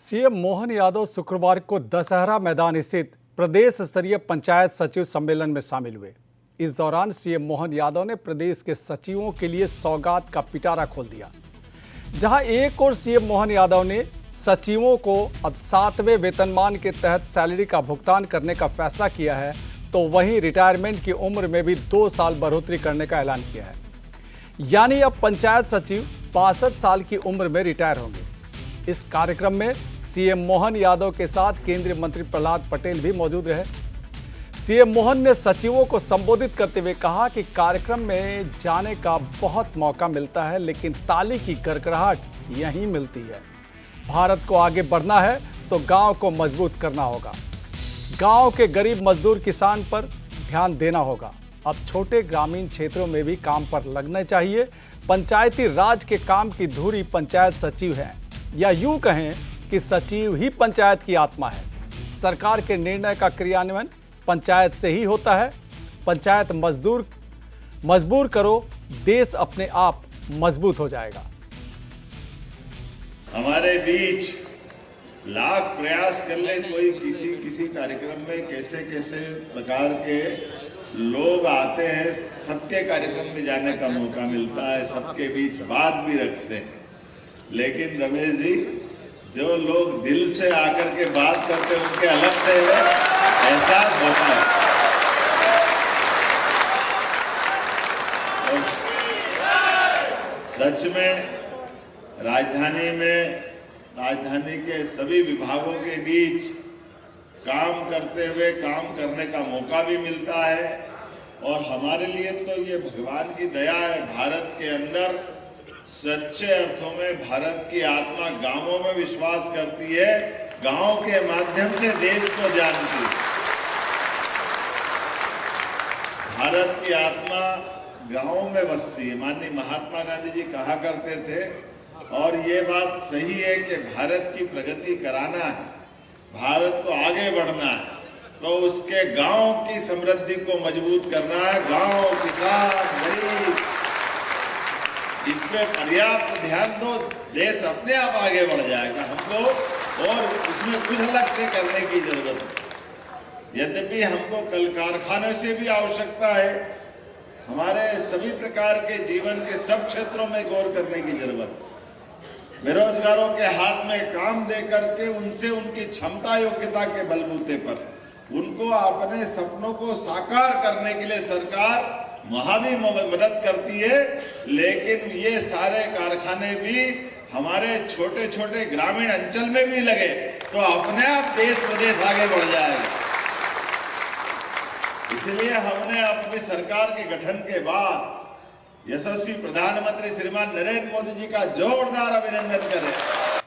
CM Mohan Yadav शुक्रवार को दशहरा मैदान स्थित प्रदेश स्तरीय पंचायत सचिव सम्मेलन में शामिल हुए। इस दौरान सीएम मोहन यादव ने प्रदेश के सचिवों के लिए सौगात का पिटारा खोल दिया। जहां एक और सीएम मोहन यादव ने सचिवों को अब 7वें वेतनमान के तहत सैलरी का भुगतान करने का फैसला किया है, तो वहीं रिटायरमेंट की उम्र में भी 2 साल बढ़ोतरी करने का ऐलान किया है। यानी अब पंचायत सचिव 62 साल की उम्र में रिटायर होंगे। इस कार्यक्रम में सीएम मोहन यादव के साथ केंद्रीय मंत्री प्रहलाद पटेल भी मौजूद रहे। सीएम मोहन ने सचिवों को संबोधित करते हुए कहा कि कार्यक्रम में जाने का बहुत मौका मिलता है, लेकिन ताली की गड़गड़ाहट यहीं मिलती है। भारत को आगे बढ़ना है तो गांव को मजबूत करना होगा। गांव के गरीब मजदूर किसान पर ध्यान देना होगा। अब छोटे ग्रामीण क्षेत्रों में भी काम पर लगना चाहिए। पंचायती राज के काम की धुरी पंचायत सचिव हैं, या यूं कहें कि सचिव ही पंचायत की आत्मा है। सरकार के निर्णय का क्रियान्वयन पंचायत से ही होता है। पंचायत मजबूर करो, देश अपने आप मजबूत हो जाएगा। हमारे बीच लाख प्रयास कर ले, कोई किसी कार्यक्रम में कैसे प्रकार के लोग आते हैं, सबके कार्यक्रम में जाने का मौका मिलता है, सबके बीच बात भी रखते हैं। लेकिन रमेश जी, जो लोग दिल से आकर के बात करते हैं उनके अलग से एहसास होता है। और सच में राजधानी के सभी विभागों के बीच काम करते हुए काम करने का मौका भी मिलता है। और हमारे लिए तो ये भगवान की दया है। भारत के अंदर सच्चे अर्थों में भारत की आत्मा गांवों में विश्वास करती है, गांव के माध्यम से देश को जानती है। भारत की आत्मा गांवों में बसती है। माननीय महात्मा गांधी जी कहा करते थे, और ये बात सही है कि भारत की प्रगति कराना है, भारत को आगे बढ़ना है, तो उसके गांव की समृद्धि को मजबूत करना है। गांव, किसान, गरीब, इसमें पर्याप्त ध्यान दो, देश अपने आप आगे बढ़ जाएगा। हमको और उसमें कुछ अलग से करने की जरूरत है। यद्यपि हमको कल कारखाने से भी आवश्यकता है, हमारे सभी प्रकार के जीवन के सब क्षेत्रों में गौर करने की जरूरत है। बेरोजगारों के हाथ में काम दे करके उनसे उनकी क्षमता योग्यता के बलबूते पर उनको अपने सपनों को साकार करने के लिए सरकार वहां भी मदद करती है। लेकिन ये सारे कारखाने भी हमारे छोटे छोटे ग्रामीण अंचल में भी लगे तो अपने आप देश प्रदेश आगे बढ़ जाएगा। इसलिए हमने अपनी सरकार के गठन के बाद यशस्वी प्रधानमंत्री श्रीमान नरेंद्र मोदी जी का जोरदार अभिनंदन करें।